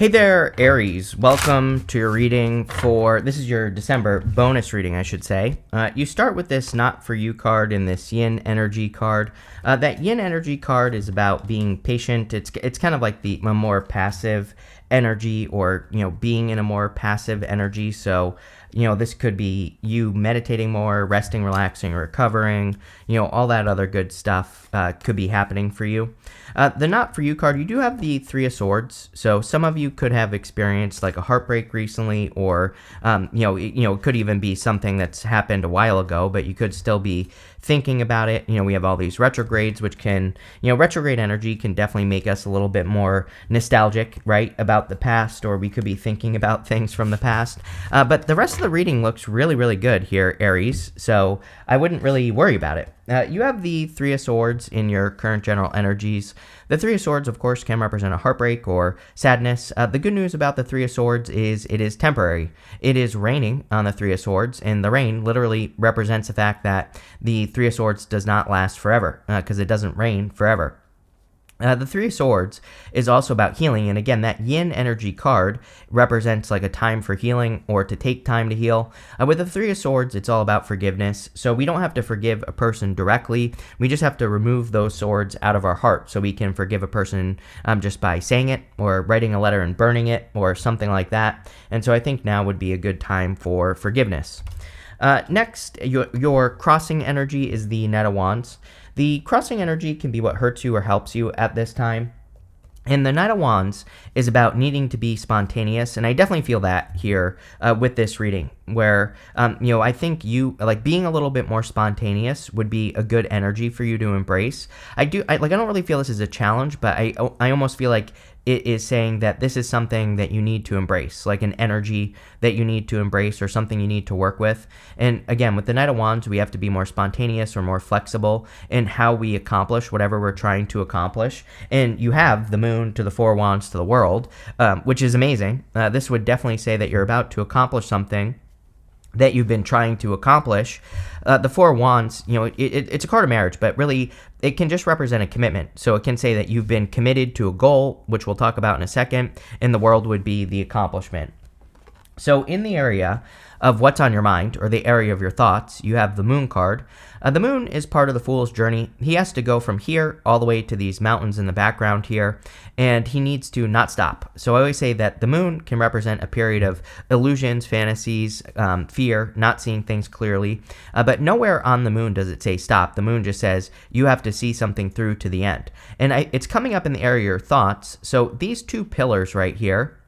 Hey there, Aries. Welcome to your reading this is your December bonus reading, I should say. You start with this Not For You card and this Yin Energy card. That Yin Energy card is about being patient. It's kind of like a more passive energy, or, being in a more passive energy. So, this could be you meditating more, resting, relaxing, recovering, all that other good stuff could be happening for you. The Not For You card, you do have the Three of Swords. So some of you could have experienced like a heartbreak recently, or, it could even be something that's happened a while ago, but you could still be thinking about it. We have all these retrogrades, which can, retrograde energy can definitely make us a little bit more nostalgic, right, about the past, or we could be thinking about things from the past. But the rest of the reading looks really, really good here, Aries, so I wouldn't really worry about it. You have the Three of Swords in your current general energies. The Three of Swords, of course, can represent a heartbreak or sadness. The good news about the Three of Swords is it is temporary. It is raining on the Three of Swords, and the rain literally represents the fact that the Three of Swords does not last forever, because it doesn't rain forever. The Three of Swords is also about healing, and again, that Yin Energy card represents like a time for healing, or to take time to heal. With the Three of Swords, it's all about forgiveness, so we don't have to forgive a person directly. We just have to remove those swords out of our heart, so we can forgive a person just by saying it, or writing a letter and burning it, or something like that. And so I think now would be a good time for forgiveness. Next, your crossing energy is the Knight of Wands. The crossing energy can be what hurts you or helps you at this time. And the Knight of Wands is about needing to be spontaneous, and I definitely feel that here with this reading, where, I think you, like, being a little bit more spontaneous would be a good energy for you to embrace. I don't really feel this is a challenge, but I almost feel like it is saying that this is something that you need to embrace, like an energy that you need to embrace, or something you need to work with. And again, with the Knight of Wands, we have to be more spontaneous or more flexible in how we accomplish whatever we're trying to accomplish. And you have the Moon to the Four Wands to the World, which is amazing. This would definitely say that you're about to accomplish something that you've been trying to accomplish. The Four Wands, it's a card of marriage, but really it can just represent a commitment. So it can say that you've been committed to a goal, which we'll talk about in a second, and the World would be the accomplishment. So in the area of what's on your mind, or the area of your thoughts, you have the Moon card. The Moon is part of the Fool's journey. He has to go from here all the way to these mountains in the background here, and he needs to not stop. So I always say that the Moon can represent a period of illusions, fantasies, fear, not seeing things clearly, but nowhere on the Moon does it say stop. The Moon just says you have to see something through to the end. And it's coming up in the area of your thoughts. So these two pillars right here,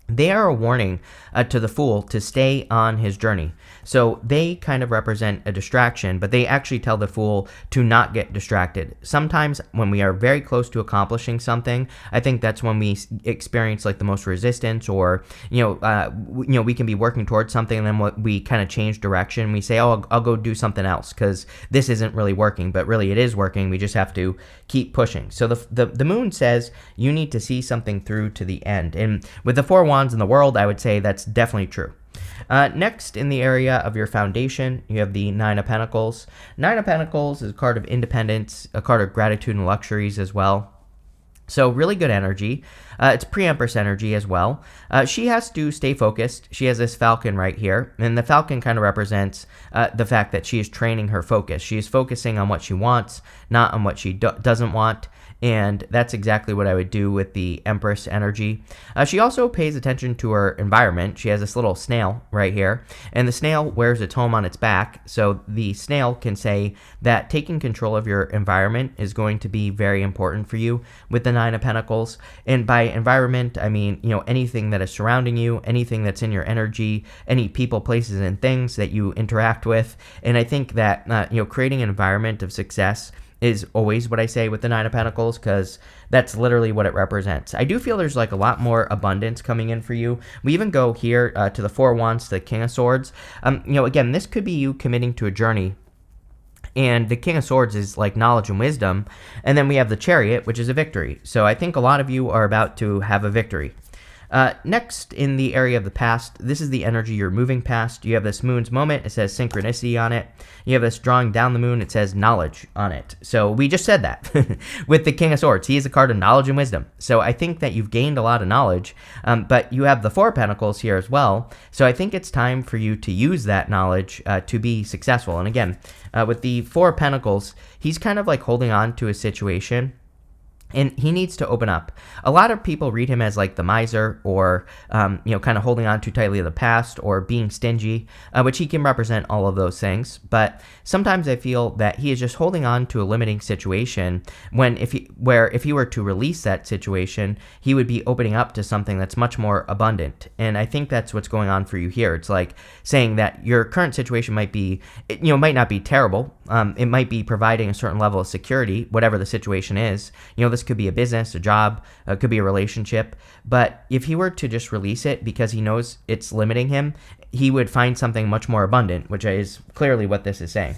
they are a warning to the Fool to stay on his journey. So they kind of represent a distraction, but they actually tell the Fool to not get distracted. Sometimes when we are very close to accomplishing something, I think that's when we experience like the most resistance, or, we can be working towards something, and then we kind of change direction. We say, oh, I'll go do something else because this isn't really working, but really it is working. We just have to keep pushing. So the Moon says you need to see something through to the end. And with the Four Wands in the World, I would say that's definitely true. Next, in the area of your foundation, you have the Nine of Pentacles. Nine of Pentacles is a card of independence, a card of gratitude and luxuries as well. So really good energy. It's pre-Empress energy as well. She has to stay focused. She has this falcon right here, and the falcon kind of represents the fact that she is training her focus. She is focusing on what she wants, not on what she doesn't want. And that's exactly what I would do with the Empress energy. She also pays attention to her environment. She has this little snail right here, and the snail wears its home on its back. So the snail can say that taking control of your environment is going to be very important for you with the Nine of Pentacles. And by environment, I mean, anything that is surrounding you, anything that's in your energy, any people, places, and things that you interact with. And I think that, creating an environment of success is always what I say with the Nine of Pentacles, because that's literally what it represents. I do feel there's like a lot more abundance coming in for you. We even go here to the Four Wands, to the King of Swords. Again, this could be you committing to a journey. And the King of Swords is like knowledge and wisdom. And then we have the Chariot, which is a victory. So I think a lot of you are about to have a victory. Next, in the area of the past, this is the energy you're moving past. You have this moon's moment. It says synchronicity on it. You have this drawing down the moon. It says knowledge on it. So we just said that with the King of Swords. He is a card of knowledge and wisdom. So I think that you've gained a lot of knowledge, but you have the Four of Pentacles here as well. So I think it's time for you to use that knowledge to be successful. And again, with the Four of Pentacles, he's kind of like holding on to a situation, and he needs to open up. A lot of people read him as like the miser, or, kind of holding on too tightly to the past, or being stingy, which he can represent all of those things. But sometimes I feel that he is just holding on to a limiting situation when if he were to release that situation, he would be opening up to something that's much more abundant. And I think that's what's going on for you here. It's like saying that your current situation might not be terrible. It might be providing a certain level of security, whatever the situation is. This could be a business, a job, could be a relationship. But if he were to just release it because he knows it's limiting him, he would find something much more abundant, which is clearly what this is saying.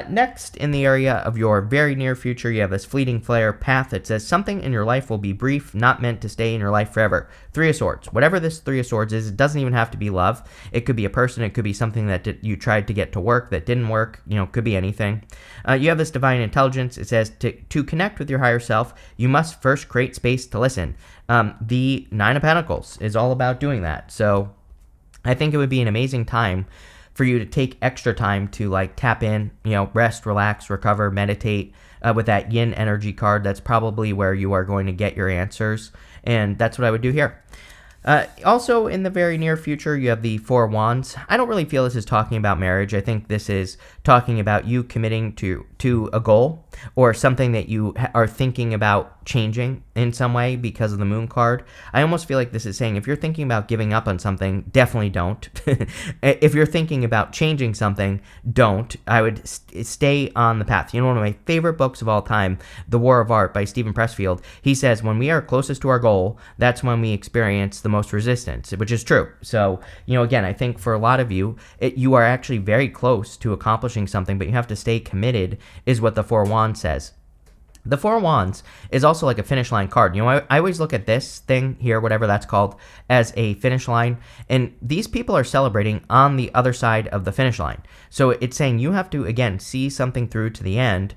Next, in the area of your very near future, you have this fleeting flare path that says something in your life will be brief, not meant to stay in your life forever. Three of Swords. Whatever this Three of Swords is, it doesn't even have to be love. It could be a person. It could be something that you tried to get to work that didn't work. Could be anything. You have this divine intelligence. It says to connect with your higher self, you must first create space to listen. The Nine of Pentacles is all about doing that. So I think it would be an amazing time for you to take extra time to like tap in, rest, relax, recover, meditate. With that yin energy card, that's probably where you are going to get your answers. And that's what I would do here. Also, in the very near future, you have the Four of Wands. I don't really feel this is talking about marriage. I think this is talking about you committing to a goal or something that you are thinking about changing in some way because of the Moon card. I almost feel like this is saying if you're thinking about giving up on something, definitely don't. If you're thinking about changing something, don't. I would stay on the path. One of my favorite books of all time, The War of Art by Stephen Pressfield, he says when we are closest to our goal, that's when we experience the most resistance, which is true. So, again, I think for a lot of you, you are actually very close to accomplishing something, but you have to stay committed, is what the Four of Wands says. The Four of Wands is also like a finish line card. I always look at this thing here, whatever that's called, as a finish line. And these people are celebrating on the other side of the finish line. So it's saying you have to, again, see something through to the end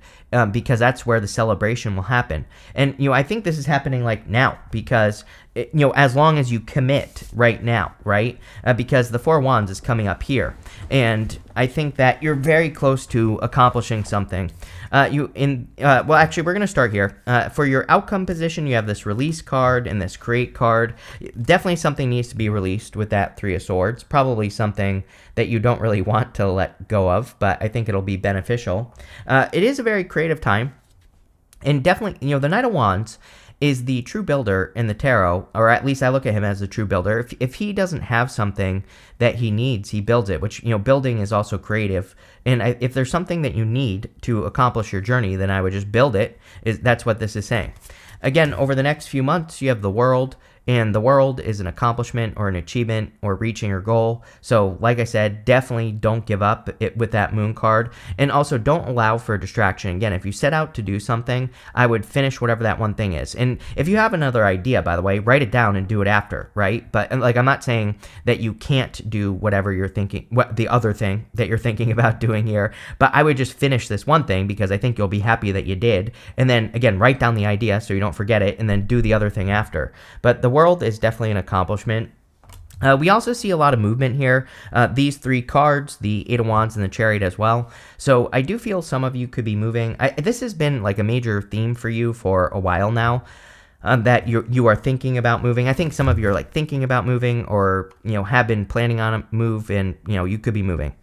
because that's where the celebration will happen. And, I think this is happening like now because, as long as you commit right now, right? Because the Four of Wands is coming up here. And I think that you're very close to accomplishing something. Actually, we're going to start here. For your outcome position, you have this release card and this create card. Definitely something needs to be released with that Three of Swords. Probably something that you don't really want to let go of, but I think it'll be beneficial. It is a very creative time. And definitely, the Knight of Wands is the true builder in the tarot, or at least I look at him as the true builder. If he doesn't have something that he needs, he builds it, which, building is also creative. And if there's something that you need to accomplish your journey, then I would just build it. That's what this is saying. Again, over the next few months, you have the World. And the World is an accomplishment or an achievement or reaching your goal. So like I said, definitely don't give up with that Moon card. And also don't allow for distraction. Again, if you set out to do something, I would finish whatever that one thing is. And if you have another idea, by the way, write it down and do it after, right? But I'm not saying that you can't do whatever you're thinking, the other thing that you're thinking about doing here. But I would just finish this one thing because I think you'll be happy that you did. And then again, write down the idea so you don't forget it and then do the other thing after. But the World is definitely an accomplishment. We also see a lot of movement here. These three cards, the Eight of Wands and the Chariot as well. So I do feel some of you could be moving. This has been like a major theme for you for a while now. That you are thinking about moving. I think some of you are like thinking about moving or, have been planning on a move and, you could be moving.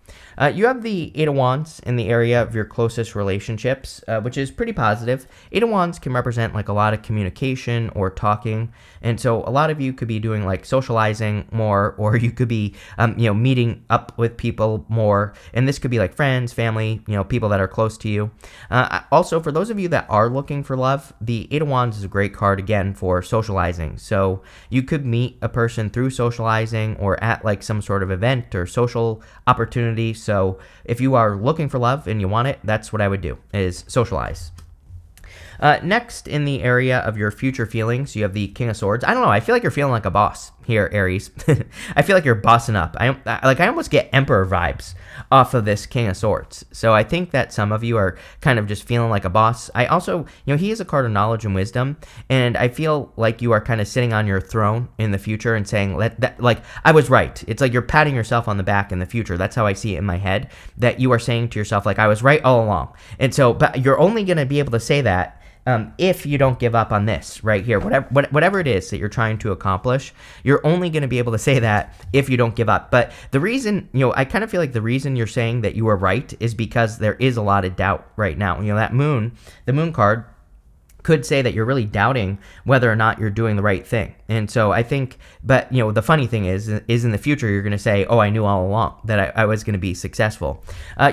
You have the Eight of Wands in the area of your closest relationships, which is pretty positive. Eight of Wands can represent like a lot of communication or talking. And so a lot of you could be doing like socializing more, or you could be, meeting up with people more. And this could be like friends, family, people that are close to you. Also, for those of you that are looking for love, the Eight of Wands is a great card again for socializing. So you could meet a person through socializing or at like some sort of event or social opportunity. So if you are looking for love and you want it, that's what I would do, is socialize. Next, in the area of your future feelings, you have the King of Swords. I don't know. I feel like you're feeling like a boss here, Aries. I feel like you're bossing up. I almost get Emperor vibes off of this King of Swords. So I think that some of you are kind of just feeling like a boss. I also, he is a card of knowledge and wisdom, and I feel like you are kind of sitting on your throne in the future and saying, like, I was right. It's like you're patting yourself on the back in the future. That's how I see it in my head, that you are saying to yourself, like, I was right all along. And so, but you're only going to be able to say that if you don't give up on this right here, whatever it is that you're trying to accomplish, you're only going to be able to say that if you don't give up. But the reason, I kind of feel like the reason you're saying that you are right is because there is a lot of doubt right now. That moon, the moon card, could say that you're really doubting whether or not you're doing the right thing. And so I think, but the funny thing is in the future, you're going to say, oh, I knew all along that I was going to be successful.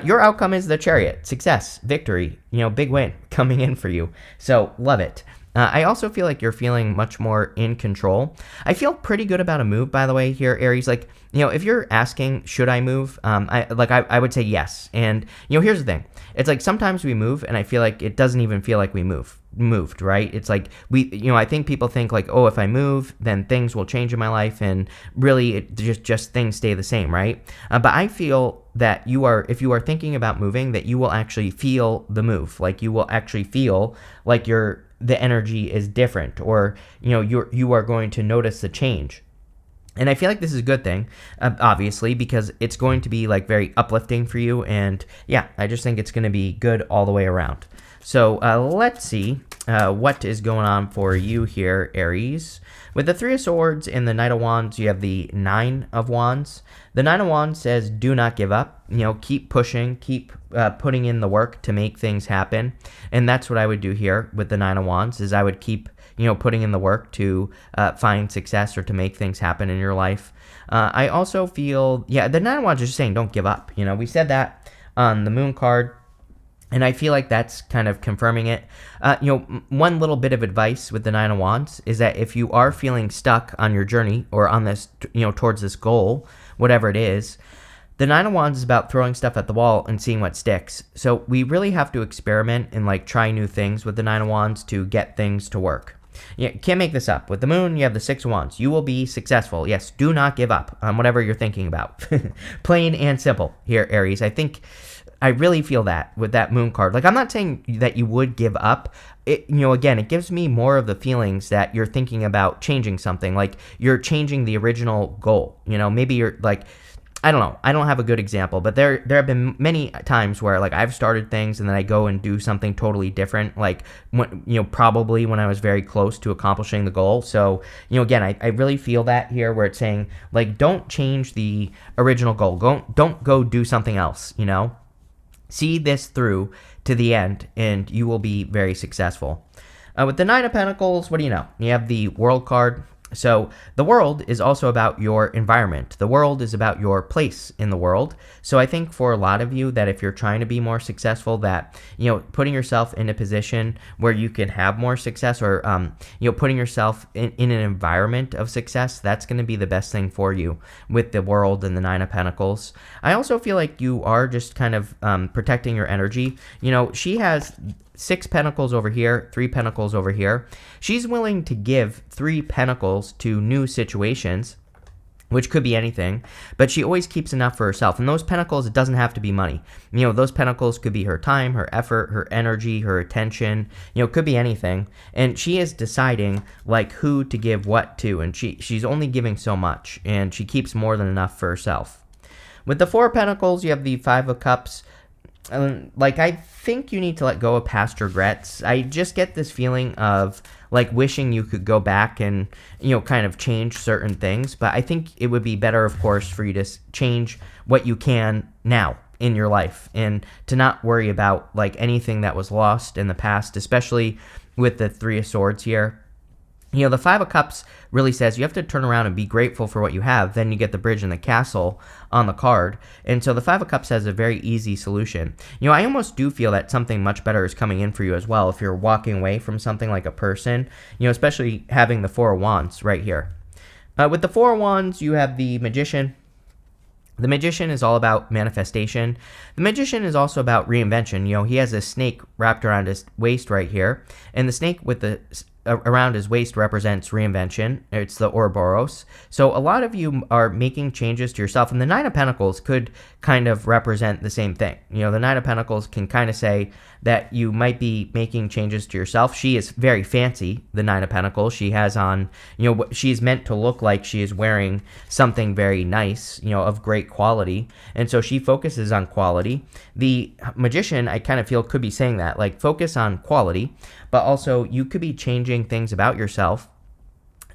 Your outcome is the Chariot, success, victory, big win coming in for you. So love it. I also feel like you're feeling much more in control. I feel pretty good about a move, by the way, here, Aries. Like, if you're asking, should I move? I would say yes. And, here's the thing. It's like sometimes we move and I feel like it doesn't even feel like we moved, right? It's like I think people think like, oh, if I move, then things will change in my life. And really it just things stay the same, right? But I feel that if you are thinking about moving, that you will actually feel the move. Like you will actually feel like the energy is different, or you are going to notice the change. And I feel like this is a good thing, obviously, because it's going to be like very uplifting for you. And yeah, I just think it's going to be good all the way around. So let's see what is going on for you here, Aries. With the Three of Swords and the Knight of Wands, you have the Nine of Wands. The Nine of Wands says, do not give up. Keep pushing, keep putting in the work to make things happen. And that's what I would do here with the Nine of Wands, is I would keep putting in the work to find success or to make things happen in your life. I also feel, the Nine of Wands is just saying don't give up. We said that on the Moon card, and I feel like that's kind of confirming it. One little bit of advice with the Nine of Wands is that if you are feeling stuck on your journey or on this, towards this goal, whatever it is, the Nine of Wands is about throwing stuff at the wall and seeing what sticks. So we really have to experiment and try new things with the Nine of Wands to get things to work. Can't make this up. With the Moon, you have the Six of Wands. You will be successful. Yes, do not give up on whatever you're thinking about. Plain and simple here, Aries. I really feel that with that Moon card. I'm not saying that you would give up. Again, it gives me more of the feelings that you're thinking about changing something. Like you're changing the original goal. Maybe you're I don't know. I don't have a good example, but there have been many times where I've started things and then I go and do something totally different. Probably when I was very close to accomplishing the goal. So, again, I really feel that here where it's saying don't change the original goal. Don't go do something else, See this through to the end and you will be very successful. With the Nine of Pentacles, what do you know? You have the World card. So the world is also about your environment. The world is about your place in the world. So I think for a lot of you that if you're trying to be more successful, that, putting yourself in a position where you can have more success, or, putting yourself in an environment of success, that's going to be the best thing for you with the world and the Nine of Pentacles. I also feel like you are just kind of protecting your energy. She has 6 pentacles over here, 3 pentacles over here. She's willing to give 3 pentacles to new situations, which could be anything, but she always keeps enough for herself. And those pentacles, it doesn't have to be money. Those pentacles could be her time, her effort, her energy, her attention. It could be anything. And she is deciding who to give what to, and she's only giving so much, and she keeps more than enough for herself. With the 4 of Pentacles, you have the 5 of Cups. I think you need to let go of past regrets. I just get this feeling of wishing you could go back and, kind of change certain things. But I think it would be better, of course, for you to change what you can now in your life and to not worry about anything that was lost in the past, especially with the 3 of Swords here. The 5 of Cups really says you have to turn around and be grateful for what you have. Then you get the Bridge and the Castle on the card. And so the 5 of Cups has a very easy solution. I almost do feel that something much better is coming in for you as well if you're walking away from something like a person, especially having the 4 of Wands right here. With the 4 of Wands, you have the Magician. The Magician is all about manifestation. The Magician is also about reinvention. He has a snake wrapped around his waist right here, and the snake with the around his waist represents reinvention. It's the Ouroboros. So a lot of you are making changes to yourself, and the Nine of Pentacles could kind of represent the same thing. The Nine of Pentacles can kind of say that you might be making changes to yourself. She is very fancy, the Nine of Pentacles. She has on, she's meant to look like she is wearing something very nice, of great quality. And so she focuses on quality. The Magician, I kind of feel, could be saying that, like, focus on quality, but also you could be changing things about yourself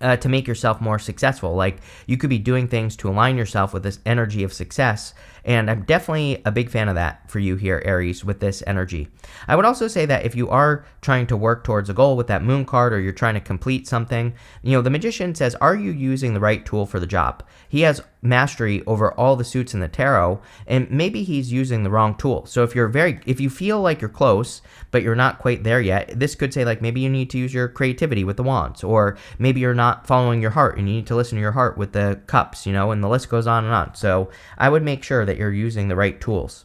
to make yourself more successful. Like, you could be doing things to align yourself with this energy of success. And I'm definitely a big fan of that for you here, Aries, with this energy. I would also say that if you are trying to work towards a goal with that Moon card, or you're trying to complete something, the Magician says, are you using the right tool for the job? He has mastery over all the suits in the tarot, and maybe he's using the wrong tool. So if you feel like you're close, but you're not quite there yet, this could say, like, maybe you need to use your creativity with the wands, or maybe you're not following your heart and you need to listen to your heart with the cups, and the list goes on and on. So I would make sure that you're using the right tools.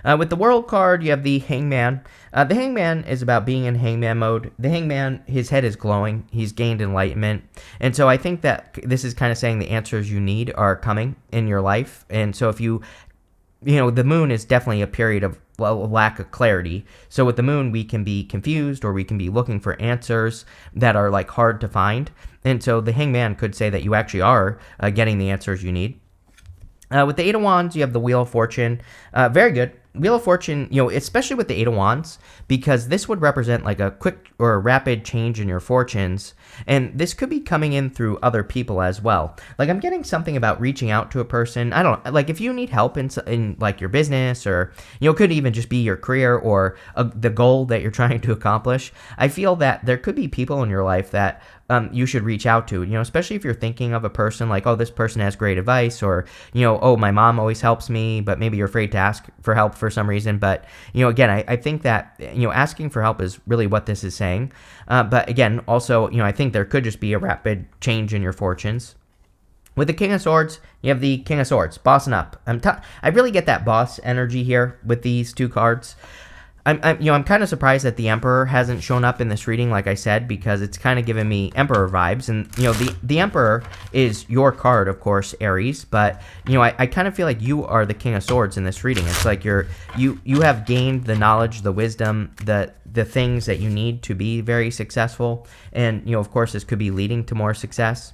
With the World card, you have the Hangman. The Hangman is about being in Hangman mode. The Hangman, his head is glowing. He's gained enlightenment. And so I think that this is kind of saying the answers you need are coming in your life. And so if the moon is definitely a period of lack of clarity. So with the moon, we can be confused, or we can be looking for answers that are, like, hard to find. And so the Hangman could say that you actually are getting the answers you need. With the Eight of Wands, you have the Wheel of Fortune. Very good. Wheel of Fortune, especially with the Eight of Wands, because this would represent, like, a quick or a rapid change in your fortunes. And this could be coming in through other people as well. Like, I'm getting something about reaching out to a person. I don't know, like, if you need help in like, your business, or, could even just be your career, or the goal that you're trying to accomplish. I feel that there could be people in your life that you should reach out to, especially if you're thinking of a person like, oh, this person has great advice, or, oh, my mom always helps me, but maybe you're afraid to ask for help for some reason. But, again, I think that, asking for help is really what this is saying. But again, also, I think there could just be a rapid change in your fortunes. With the King of Swords, you have the King of Swords, bossing up. I really get that boss energy here with these two cards. I'm kind of surprised that the Emperor hasn't shown up in this reading, like I said, because it's kind of giving me Emperor vibes. And, the Emperor is your card, of course, Aries, but, I kind of feel like you are the King of Swords in this reading. It's like you have gained the knowledge, the wisdom, the things that you need to be very successful. And, of course, this could be leading to more success.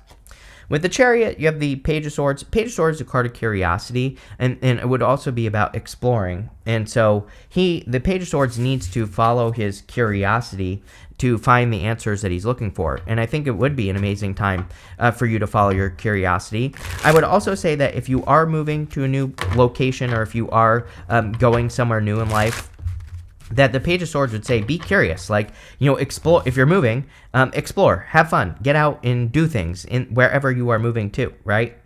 With the Chariot, you have the Page of Swords. Page of Swords is a card of curiosity, and it would also be about exploring. And so the Page of Swords needs to follow his curiosity to find the answers that he's looking for. And I think it would be an amazing time for you to follow your curiosity. I would also say that if you are moving to a new location, or if you are going somewhere new in life, that the Page of Swords would say, be curious, like, explore. If you're moving, explore, have fun, get out and do things in wherever you are moving to, right?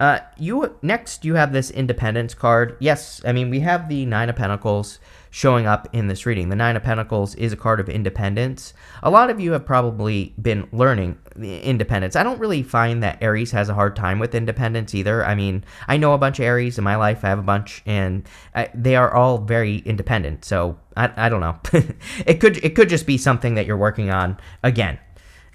Next, you have this Independence card. Yes, I mean, we have the Nine of Pentacles showing up in this reading. The Nine of Pentacles is a card of independence. A lot of you have probably been learning independence. I don't really find that Aries has a hard time with independence either. I mean, I know a bunch of Aries in my life. I have a bunch, and they are all very independent. So I don't know. It could just be something that you're working on again.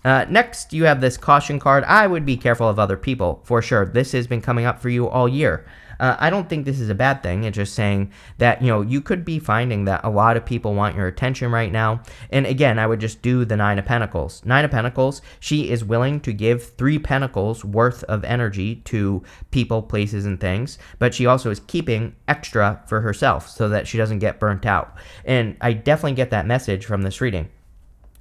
Next, you have this Caution card. I would be careful of other people, for sure. This has been coming up for you all year. I don't think this is a bad thing. It's just saying that, you could be finding that a lot of people want your attention right now. And again, I would just do the Nine of Pentacles. Nine of Pentacles, she is willing to give 3 pentacles worth of energy to people, places, and things. But she also is keeping extra for herself so that she doesn't get burnt out. And I definitely get that message from this reading.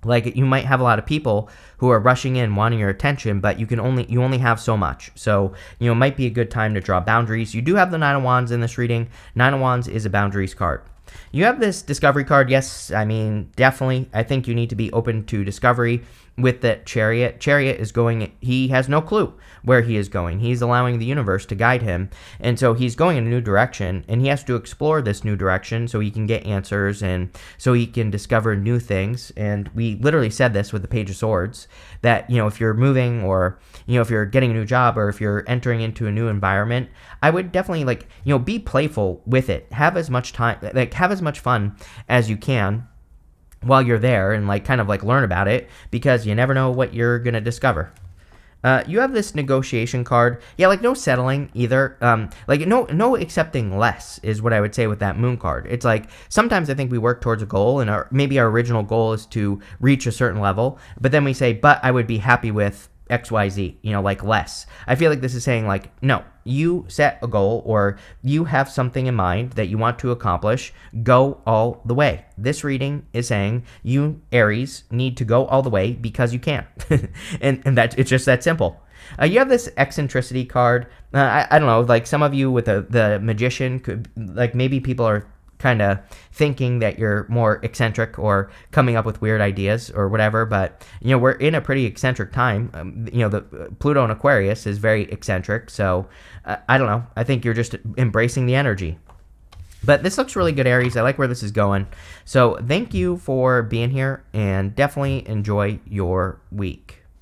Like, you might have a lot of people who are rushing in wanting your attention, but you only have so much. So, it might be a good time to draw boundaries. You do have the Nine of Wands in this reading. Nine of Wands is a boundaries card. You have this Discovery card. Yes, I mean, definitely. I think you need to be open to discovery. with the Chariot. Chariot is going, he has no clue where he is going. He's allowing the universe to guide him. And so he's going in a new direction, and he has to explore this new direction so he can get answers and so he can discover new things. And we literally said this with the Page of Swords, that, if you're moving, or, if you're getting a new job, or if you're entering into a new environment, I would definitely be playful with it. Have as much time, have as much fun as you can while you're there, and kind of learn about it, because you never know what you're going to discover. You have this negotiation card. Yeah, no settling either. No accepting less is what I would say with that moon card. It's sometimes I think we work towards a goal, and maybe our original goal is to reach a certain level, but then we say, but I would be happy with XYZ, less. I feel like this is saying no, you set a goal, or you have something in mind that you want to accomplish, go all the way. This reading is saying you, Aries, need to go all the way because you can. and that it's just that simple. You have this eccentricity card. I don't know, some of you with the Magician could, maybe people are kind of thinking that you're more eccentric or coming up with weird ideas or whatever, but we're in a pretty eccentric time. The Pluto in Aquarius is very eccentric, so I don't know, I think you're just embracing the energy. But this looks really good, Aries. I like where this is going. So thank you for being here, and definitely enjoy your week.